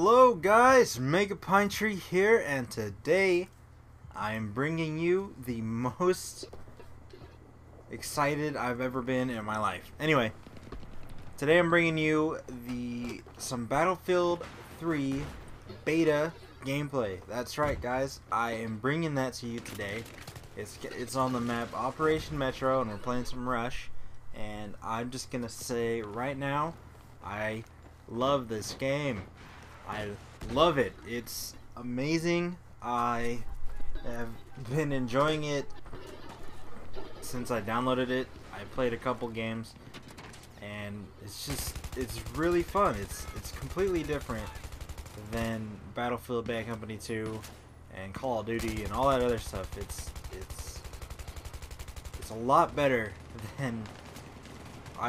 Hello guys, MegaPineTree here, and today I am bringing you the most excited I've ever been in my life. Anyway, today I'm bringing you some Battlefield 3 beta gameplay. That's right guys, I am bringing that to you today. It's on the map Operation Metro and we're playing some Rush, and I'm just gonna say right now, I love this game. I love it. It's amazing. I have been enjoying it since I downloaded it. I played a couple games and it's really fun. It's completely different than Battlefield Bad Company 2 and Call of Duty and all that other stuff. It's a lot better than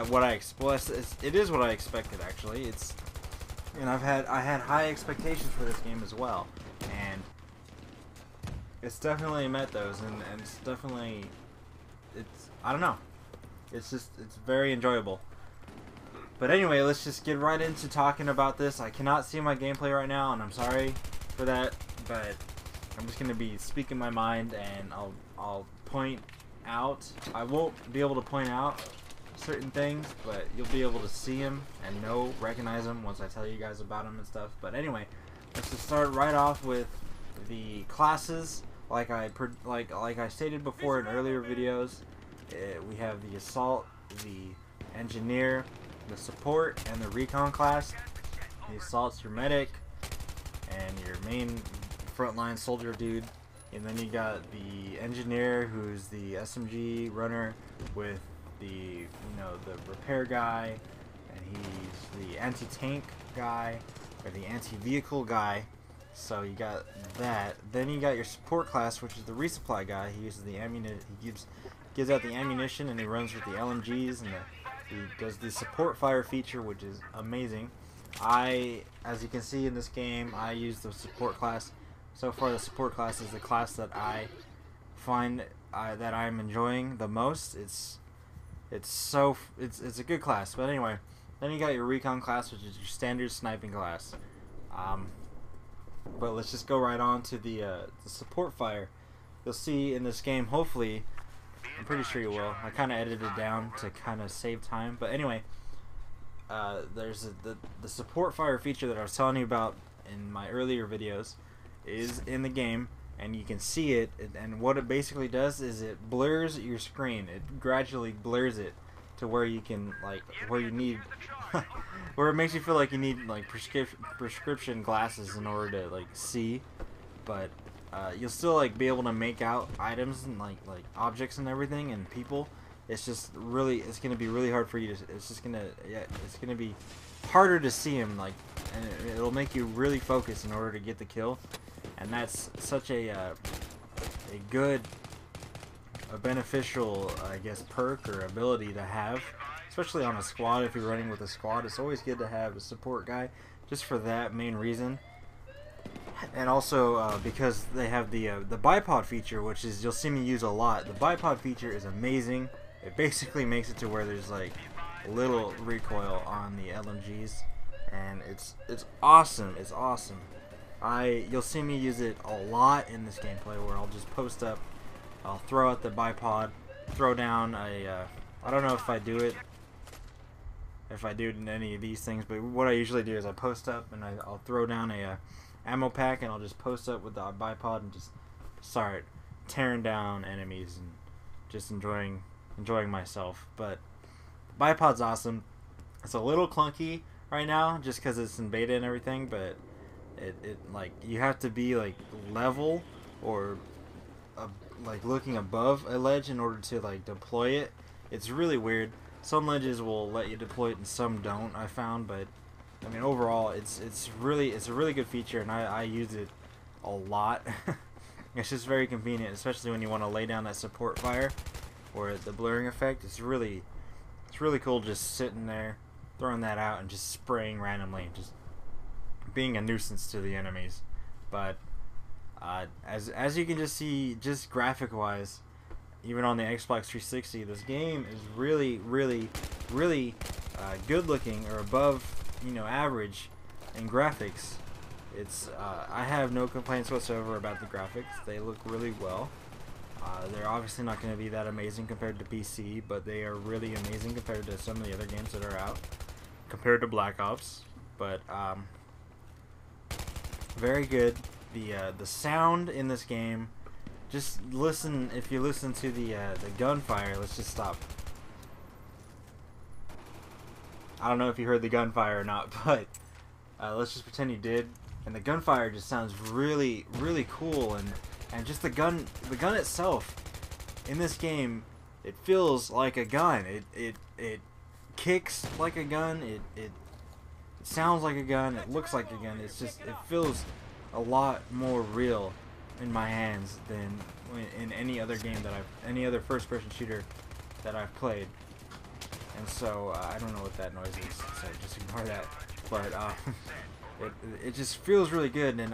what I expressed. It is what I expected actually. And I had high expectations for this game as well, and it's definitely met those, and it's definitely, I don't know, it's very enjoyable. But anyway, let's just get right into talking about this. I cannot see my gameplay right now, and I'm sorry for that, but I'm just gonna be speaking my mind, and I'll point out. I won't be able to point out certain things, but you'll be able to see them and recognize them once I tell you guys about them and stuff. But anyway, let's just start right off with the classes. Like I stated before in earlier videos, we have the assault, the engineer, the support, and the recon class. The assault's your medic and your main frontline soldier dude, and then you got the engineer, who's the SMG runner with the repair guy, and he's the anti-tank guy or the anti-vehicle guy. So you got that. Then you got your support class, which is the resupply guy. He uses the ammunition. He gives out the ammunition, and he runs with the LMGs, and he does the support fire feature, which is amazing. As you can see in this game, I use the support class. So far, the support class is the class that I find that I'm enjoying the most. It's a good class. But anyway, then you got your recon class, which is your standard sniping class. But let's just go right on to the support fire. You'll see in this game, hopefully, I'm pretty sure you will. I kind of edited it down to kind of save time. But anyway, there's the support fire feature that I was telling you about in my earlier videos is in the game. And you can see it, and what it basically does is it blurs your screen. It gradually blurs it to where you can, where you need, where it makes you feel like you need prescription glasses in order to see, but you'll still be able to make out items and like objects and everything and people. It's just really, it's gonna be really hard for you to. It's gonna be harder to see them, and it'll make you really focus in order to get the kill. And that's such a beneficial, I guess, perk or ability to have, especially on a squad. If you're running with a squad, it's always good to have a support guy, just for that main reason. And also because they have the bipod feature, which is, you'll see me use a lot. The bipod feature is amazing. It basically makes it to where there's little recoil on the LMGs, and it's awesome. It's awesome. You'll see me use it a lot in this gameplay, where I'll just post up, I'll throw out the bipod, throw down I don't know if I do it in any of these things, but what I usually do is I post up and I'll throw down a ammo pack, and I'll just post up with the bipod and just start tearing down enemies and just enjoying myself. But the bipod's awesome. It's a little clunky right now just because it's in beta and everything, but you have to be level or looking above a ledge in order to deploy it. It's really weird. Some ledges will let you deploy it and some don't, I found, but I mean overall it's a really good feature, and I use it a lot. It's just very convenient, especially when you want to lay down that support fire or the blurring effect. It's really cool just sitting there throwing that out and just spraying randomly, just being a nuisance to the enemies. But as you can just see, just graphic wise, even on the Xbox 360, this game is really good looking, or above average in graphics It's I have no complaints whatsoever about the graphics. They look really well. They're obviously not going to be that amazing compared to PC, but they are really amazing compared to some of the other games that are out, compared to Black Ops. But very good. The sound in this game, just listen. If you listen to the gunfire, let's just stop. I don't know if you heard the gunfire or not, but let's just pretend you did. And the gunfire just sounds really, really cool, and just the gun itself in this game, it feels like a gun. It kicks like a gun. It sounds like a gun. It looks like a gun. It's just, it feels a lot more real in my hands than in any other game that any other first-person shooter that I've played. And so I don't know what that noise is, so just ignore that. But it just feels really good, and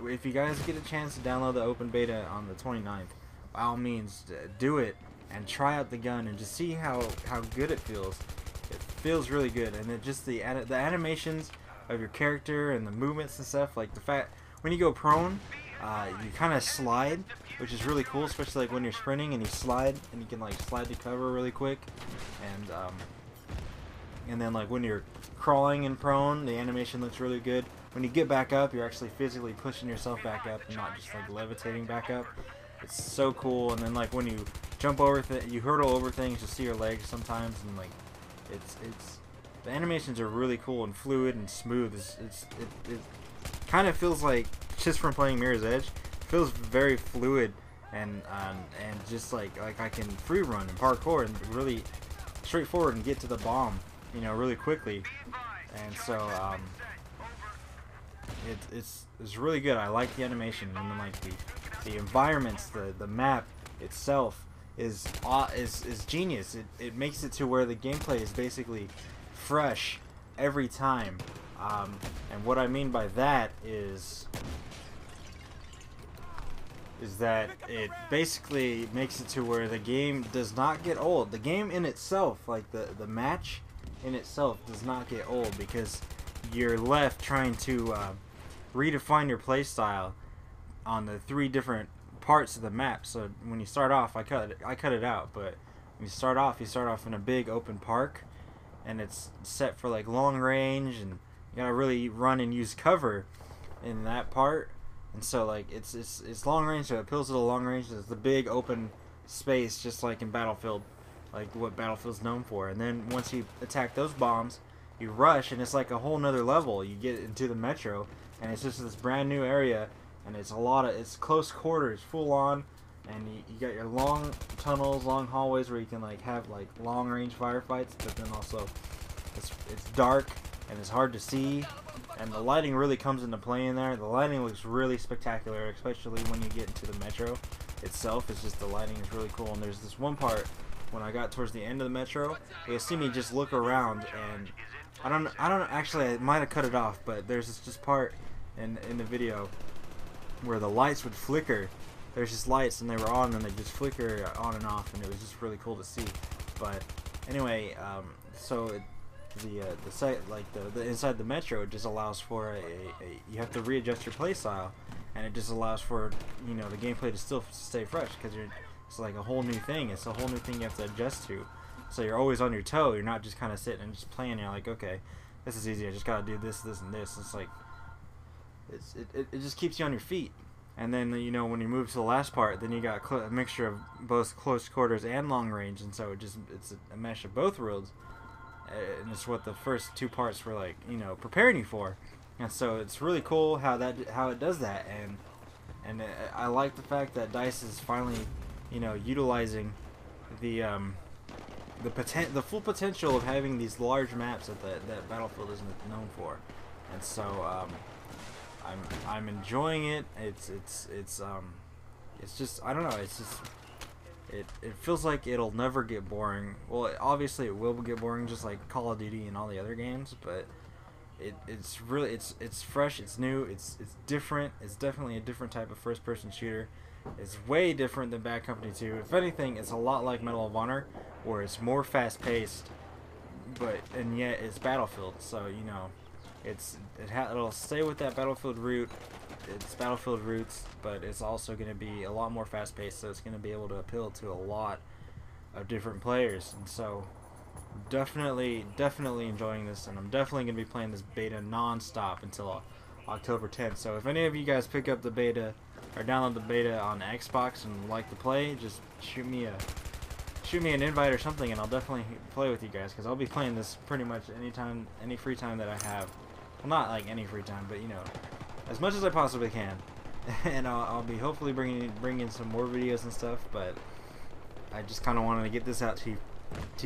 if you guys get a chance to download the open beta on the 29th, by all means do it and try out the gun and just see how good it feels. It feels really good, and it just the animations of your character and the movements and stuff, like the fact when you go prone, you kind of slide, which is really cool, especially like when you're sprinting and you slide and you can like slide to cover really quick, and then like when you're crawling and prone, the animation looks really good. When you get back up, you're actually physically pushing yourself back up and not just like levitating back up. It's so cool. And then like when you jump over you hurdle over things, you see your legs sometimes, and like it's the animations are really cool and fluid and smooth. It kind of feels like, just from playing Mirror's Edge, it feels very fluid and just like I can free run and parkour and really straightforward and get to the bomb, you know, really quickly. And so it's really good. I like the animation, and then like the environments, the map itself is genius. It makes it to where the gameplay is basically fresh every time. And what I mean by that is that it basically makes it to where the game does not get old. The game in itself, like the match in itself, does not get old, because you're left trying to redefine your playstyle on the 3 different parts of the map. So when you start off, I cut it out, but when you start off in a big open park, and it's set for like long range, and you gotta really run and use cover in that part. And so like it's long range, so it appeals to the long range. It's the big open space, just like in Battlefield, like what Battlefield's known for. And then once you attack those bombs, you rush, and it's like a whole nother level. You get into the metro, and it's just this brand new area, and it's it's close quarters, full on, and you got your long tunnels, long hallways where you can like have like long range firefights, but then also it's dark and it's hard to see, and the lighting really comes into play in there. The lighting looks really spectacular, especially when you get into the metro itself. It's just, the lighting is really cool. And there's this one part when I got towards the end of the metro, you'll see me just look around, and I don't actually, I might have cut it off, but there's this part in the video where the lights would flicker. There's just lights, and they were on, and they just flicker on and off, and it was just really cool to see. But anyway, so the site, like the inside the metro, it just allows for you have to readjust your play style, and it just allows for, you know, the gameplay to still stay fresh, because it's like a whole new thing. It's a whole new thing you have to adjust to. So you're always on your toe. You're not just kind of sitting and just playing. You're like, okay, this is easy. I just gotta do this, this, and this. It's like it just keeps you on your feet. And then, you know, when you move to the last part, then you got a mixture of both close quarters and long range, and so it's a mesh of both worlds. And it's what the first 2 parts were like, you know, preparing you for. And so it's really cool how it does that. And I like the fact that DICE is finally, you know, utilizing the full potential of having these large maps that Battlefield isn't known for. And so I'm enjoying it. It's just, I don't know, it's just, it feels like it'll never get boring. Well, obviously it will get boring, just like Call of Duty and all the other games, but it's really, it's fresh, it's new, it's different. It's definitely a different type of first-person shooter. It's way different than Bad Company 2. If anything, it's a lot like Medal of Honor, where it's more fast-paced, and yet it's Battlefield. So, you know, It'll stay with that Battlefield root. It's Battlefield roots, but it's also going to be a lot more fast-paced, so it's going to be able to appeal to a lot of different players. And so definitely enjoying this, and I'm definitely going to be playing this beta non-stop until October 10th. So if any of you guys pick up the beta or download the beta on Xbox and like to play, just shoot me an invite or something, and I'll definitely play with you guys, because I'll be playing this pretty much anytime, any free time that I have. Well, not like any free time, but you know, as much as I possibly can. And I'll be hopefully bringing some more videos and stuff, but I just kind of wanted to get this out to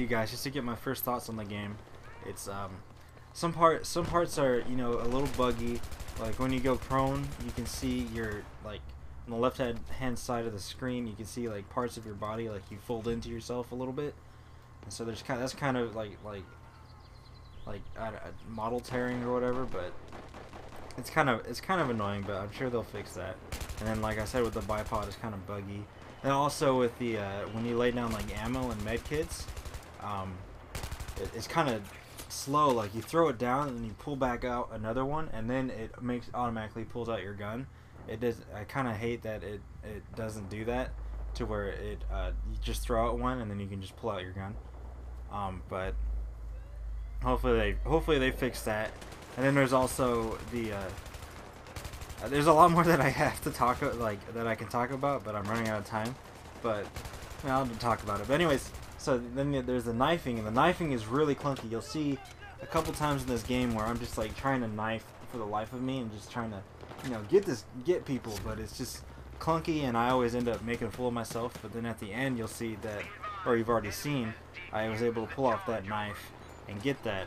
you guys, just to get my first thoughts on the game. It's some parts are, you know, a little buggy. Like when you go prone, you can see your, like, on the left hand side of the screen, you can see like parts of your body, like you fold into yourself a little bit, and so there's that's kind of like model tearing or whatever. But it's kind of annoying, but I'm sure they'll fix that. And then, like I said, with the bipod, it's kind of buggy. And also with the when you lay down like ammo and med kits, it's kind of slow. Like you throw it down and you pull back out another one, and then it automatically pulls out your gun. It does. I kind of hate that it doesn't do that, to where it you just throw out one and then you can just pull out your gun. But hopefully they fix that. And then there's also the there's a lot more that I have to talk that I can talk about, but I'm running out of time. But I'll talk about it. But anyways, so then there's the knifing, and the knifing is really clunky. You'll see a couple times in this game where I'm just like trying to knife for the life of me and just trying to, you know, get people, but it's just clunky, and I always end up making a fool of myself. But then at the end, you'll see that, or you've already seen, I was able to pull off that knife and get that.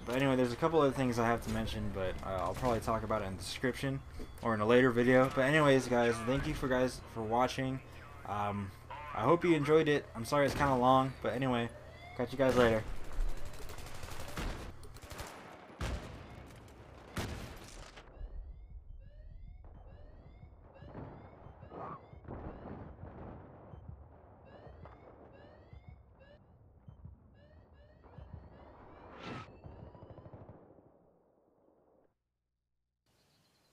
But anyway, there's a couple other things I have to mention, but I'll probably talk about it in the description or in a later video. But anyways, guys, thank you for watching. I hope you enjoyed it. I'm sorry it's kind of long, but anyway, catch you guys later.